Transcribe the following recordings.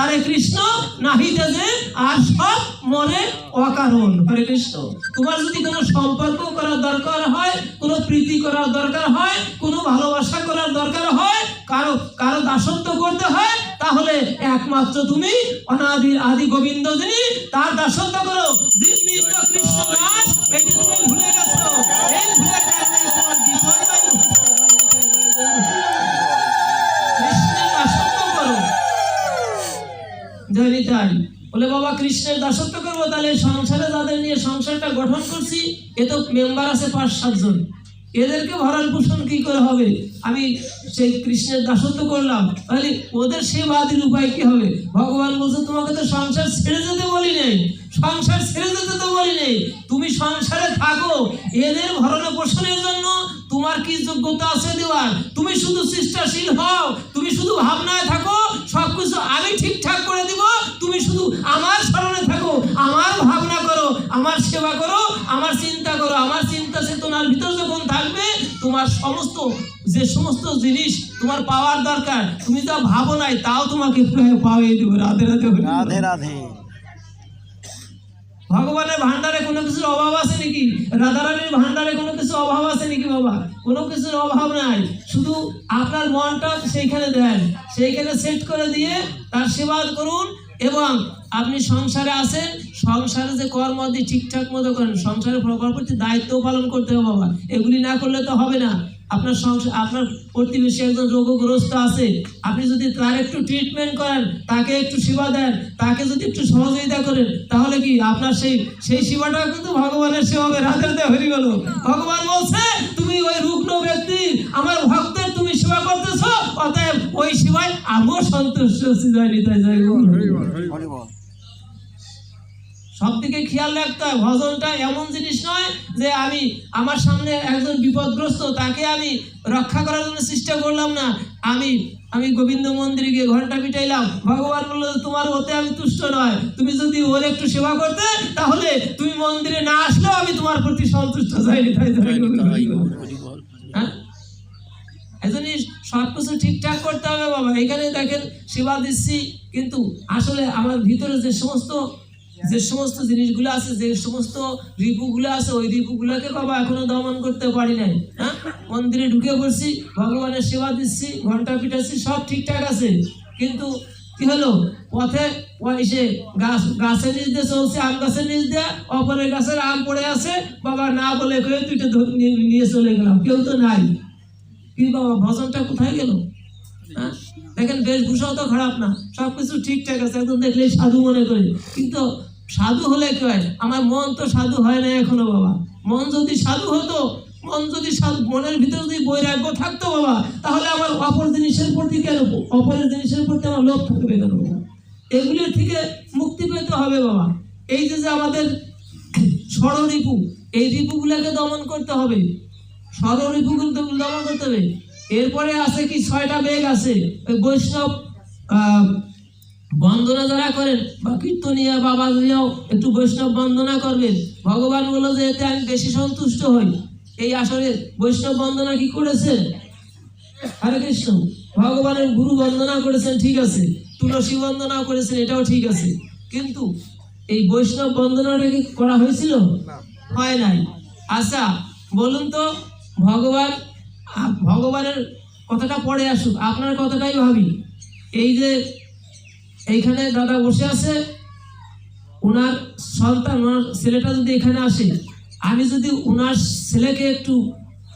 তারে কৃষ্ণ নাহিতে যে আর সব মরে অকারণ। হরে কৃষ্ণ। তোমার যদি কোনো সম্পর্ক করার দরকার হয়, কোনো প্রীতি করার দরকার হয়, কোনো ভালোবাসা করার দরকার হয়, কারো দাসত্ব করতে হয়, তাহলে একমাত্র তুমি অনাদি আদি গোবিন্দ যিনি তার দাসত্ব করো। জীব নিত্য কৃষ্ণ দাস, এটি তুমি ভুলে গেছো। এই ভুলে গেলে তোমার বিষয় কৃষ্ণের দাসত্ব করো। জয় নিতাই। বলে বাবা কৃষ্ণের দাসত্ব করবো, তাহলে সংসারে যাদের নিয়ে সংসারটা গঠন করছি, এ তো মেম্বার আছে 5-7 জন, এদেরকে ভরণ পোষণ কি করে হবে? আমি সেই কৃষ্ণের দাসত্ব করলাম, তাহলে ওদের সেবা আদির উপায় কি হবে? ভগবান বলছে তোমাকে তো সংসার ছেড়ে যেতে বলি নেই, সংসার ছেড়ে যেতে তো বলি নেই, তুমি সংসারে থাকো, এদের ভরণ পোষণের জন্য তোমার কি যোগ্যতা আছে দেওয়ার? তুমি শুধু চেষ্টাশীল হও, তুমি শুধু ভাবনায় থাকো, সবকিছু আমি ঠিকঠাক করে দিব, তুমি শুধু আমার স্মরণে থাকো, আমার ভাবনা করো, আমার সেবা করো, আমার চিন্তা করো। আমার চিন্তা চেতনার ভিতর যখন থাকবে, তোমার যে সমস্ত জিনিস তোমার পাওয়ার দরকার, তুমি যা ভাবো নাই তাও তোমাকে পাওয়াই দেবো। রাধে রাধে রাধে রাধে। ভগবানের ভান্ডারে কোনো কিছুর অভাব আছে নাকি? রাধারানীর ভান্ডারে কোনো কিছু অভাব আছে নাকি বাবা? কোনো কিছুর অভাব নাই। শুধু আপনার মনটা সেইখানে দেন, সেইখানে সেট করে দিয়ে তার সেবা করুন। এবং আপনি সংসারে আছেন, সংসারে যে কর্ম দিয়ে ঠিকঠাক মতো করেন, সংসারে প্রতি দায়িত্ব পালন করতে হবে বাবা। এগুলি না করলে তো হবে না। আপনার সংসার, আপনার প্রতিবেশী একজন রোগগ্রস্ত আছে, আপনি যদি তার একটু ট্রিটমেন্ট করেন, তাকে একটু সেবা দেন, তাকে যদি একটু সহযোগিতা করেন, তাহলে কি আপনার সেই সেবাটাও কিন্তু ভগবানের সেবা হবে। রাধে রাধে হরি বল। ভগবান বলছে তুমি ওই রুগ্ন ব্যক্তি আমার ভক্তের তুমি সেবা করতেছ, অতএব ওই সেবায় আমিও সন্তুষ্ট হচ্ছি। জয় নিতাই, জয় গুরু। সব দিকে খেয়াল রাখতে হয়। ভজনটা এমন জিনিস নয় যে আমি আমার সামনে একজন বিপদগ্রস্ত, তাকে আমি রক্ষা করার জন্য চেষ্টা করলাম না, আমি গোবিন্দ মন্দিরে গিয়ে ঘন্টা পিটাইলাম, ভগবান বললো তোমার ওতে আমি তুষ্ট নয়, তুমি যদি ওর একটু সেবা করতে, তাহলে তুমি মন্দিরে না আসলেও আমি তোমার প্রতি সন্তুষ্ট। যাইনি তাই হ্যাঁ, এই জন্য সবকিছু ঠিকঠাক করতে হবে বাবা। এখানে দেখেন সেবা দিচ্ছি, কিন্তু আসলে আমার ভিতরে যে সমস্ত জিনিসগুলো আছে, যে সমস্ত রিপুগুলো আছে, ওই রিপুগুলোকে বাবা এখনো দমন করতে পারি নাই। হ্যাঁ, মন্দিরে ঢুকে পড়ছি, ভগবানের সেবা দিচ্ছি, ঘন্টা পিটাচ্ছি, সব ঠিকঠাক আছে, কিন্তু কি হলো? পথে এসে গাছের নিচ দিয়ে চলছে, আম গাছের নিচ দিয়ে, অপরের গাছের আম পড়ে আছে, বাবা না বলে দুইটা নিয়ে চলে গেলাম, কেউ তো নাই। কি বাবা, ভজনটা কোথায় গেল? হ্যাঁ, দেখেন বেশভূষাও তো খারাপ না, সবকিছু ঠিকঠাক আছে, একদম দেখলে সাধু মনে করে, কিন্তু সাধু হলে কি হয়? আমার মন তো সাধু হয় না এখনো বাবা। মন যদি সাধু হতো, মনের ভিতরে যদি বৈরাগ্য থাকতো বাবা, তাহলে আমার অপর জিনিসের প্রতি কেন, অপরের জিনিসের প্রতি আমার লোভ থাকবে কেন বাবা? এগুলির থেকে মুক্তি পেতে হবে বাবা। এই যে আমাদের ষড়রিপু, এই রিপুগুলোকে দমন করতে হবে, ষড়রিপুগুলো দমন করতে হবে। এরপরে আছে কি 6টা বেগ আছে। ওই বৈষ্ণব বন্দনা যারা করেন বা কীর্তনিয়া বাবা দিয়েও একটু বৈষ্ণব বন্দনা করবেন। ভগবান বলল যে এতে আমি বেশি সন্তুষ্ট হই। এই আসরে বৈষ্ণব বন্দনা কি করেছেন? হরে কৃষ্ণ। ভগবানের গুরু বন্দনা করেছেন, ঠিক আছে, তুলসী বন্দনা করেছেন, এটাও ঠিক আছে, কিন্তু এই বৈষ্ণব বন্দনাটা কি করা হয়েছিল? হয় নাই। আচ্ছা বলুন তো, ভগবানের কথাটা পড়ে আসুক, আপনার কথাটাই ভাবি। এই যে এইখানে দাদা বসে আছে, ওনার সন্তান, ওনার ছেলেটা যদি এখানে আসে, আমি যদি ওনার ছেলেকে একটু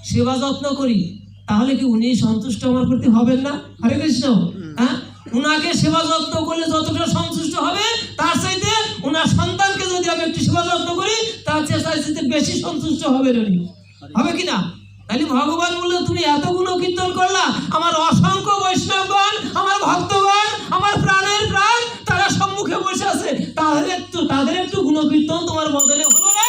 সেবা যত্ন করি, তাহলে কি উনি সন্তুষ্ট আমার প্রতি হবেন না? হরে কৃষ্ণ। হ্যাঁ, উনাকে সেবা যত্ন করলে যতটা সন্তুষ্ট হবে, তার চাইতে ওনার সন্তানকে যদি আমি একটু সেবা যত্ন করি, তার চাইতে বেশি সন্তুষ্ট হবে কিনা? তাহলে ভগবান বললো তুমি এতগুলো কীর্তন করলা, আমার অসংখ্য বৈষ্ণবগণ, আমার ভক্তগণ, আমার প্রাণের প্রাণ, তারা সম্মুখে বসে আছে, তাদের একটু গুণকীর্তন তোমার বদলে হলো না?